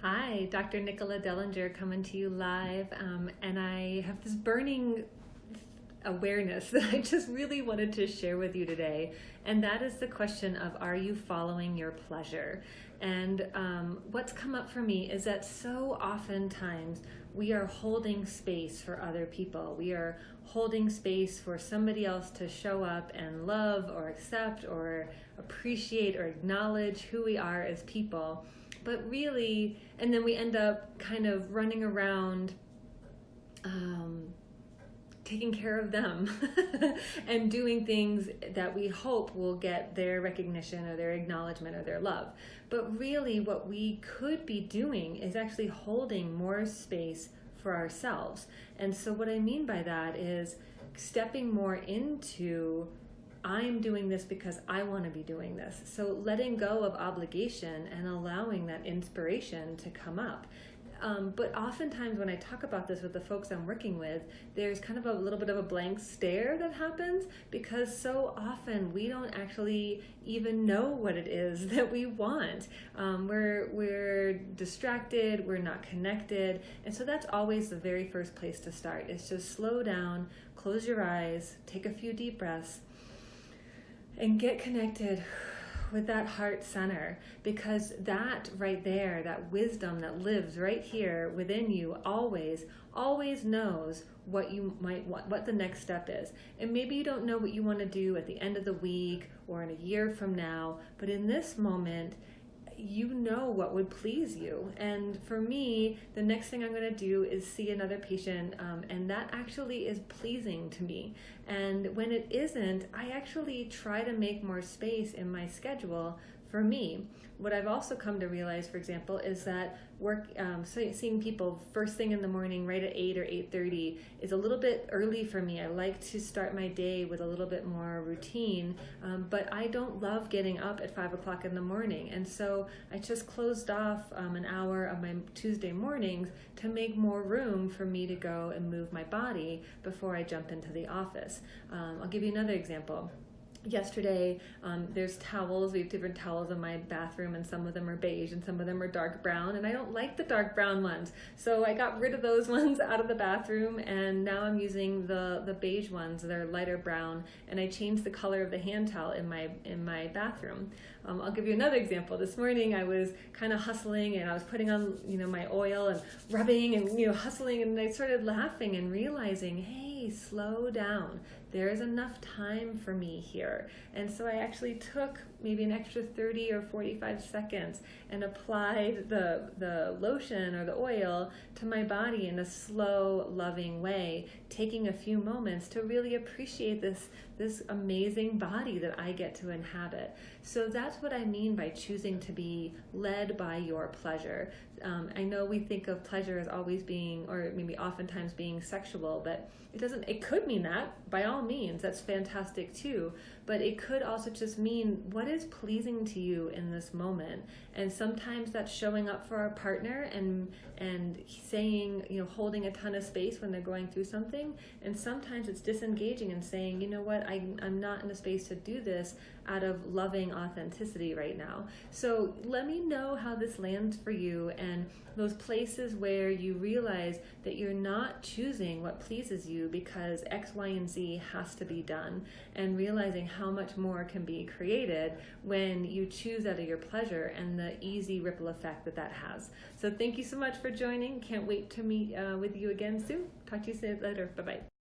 Hi, Dr. Nicola Dellinger coming to you live, and I have this burning awareness that I just really wanted to share with you today, and that is the question of, are you following your pleasure? And what's come up for me is that so oftentimes we are holding space for other people. We are holding space for somebody else to show up and love or accept or appreciate or acknowledge who we are as people. But really, and then we end up kind of running around taking care of them and doing things that we hope will get their recognition or their acknowledgement or their love. But really what we could be doing is actually holding more space for ourselves. And so what I mean by that is stepping more into, I'm doing this because I want to be doing this. So letting go of obligation and allowing that inspiration to come up. But oftentimes when I talk about this with the folks I'm working with, there's kind of a little bit of a blank stare that happens because so often we don't actually even know what it is that we want. We're distracted, we're not connected. And so that's always the very first place to start. Is just slow down, close your eyes, take a few deep breaths, and get connected with that heart center, because that right there, that wisdom that lives right here within you always knows what you might want, what the next step is. And maybe you don't know what you want to do at the end of the week or in a year from now, but in this moment, you know what would please you. And for me, the next thing I'm going to do is see another patient, and that actually is pleasing to me. And when it isn't, I actually try to make more space in my schedule for me. What I've also come to realize, for example, is that seeing people first thing in the morning, right at 8 or 8:30, is a little bit early for me. I like to start my day with a little bit more routine, but I don't love getting up at 5 o'clock in the morning. And so I just closed off an hour of my Tuesday mornings to make more room for me to go and move my body before I jump into the office. I'll give you another example. Yesterday, there's towels. We have different towels in my bathroom, and some of them are beige and some of them are dark brown, and I don't like the dark brown ones. So I got rid of those ones out of the bathroom, and now I'm using the beige ones. They're lighter brown, and I changed the color of the hand towel in my bathroom. I'll give you another example. This morning I was kind of hustling, and I was putting on my oil and rubbing and hustling, and I started laughing and realizing, hey, slow down. There is enough time for me here. And so I actually took maybe an extra 30 or 45 seconds and applied the lotion or the oil to my body in a slow, loving way, taking a few moments to really appreciate this amazing body that I get to inhabit. So that's what I mean by choosing to be led by your pleasure. I know we think of pleasure as always being, or maybe oftentimes being sexual, but it could mean that, by all means, that's fantastic too, but it could also just mean what is pleasing to you in this moment. And sometimes that's showing up for our partner and saying, holding a ton of space when they're going through something. And sometimes it's disengaging and saying, you know what, I'm not in a space to do this out of loving authenticity right now. So let me know how this lands for you, and those places where you realize that you're not choosing what pleases you because X, Y, and Z has to be done, and realizing how much more can be created when you choose out of your pleasure and the easy ripple effect that has. So thank you so much for joining. Can't wait to meet with you again soon. Talk to you later. Bye-bye.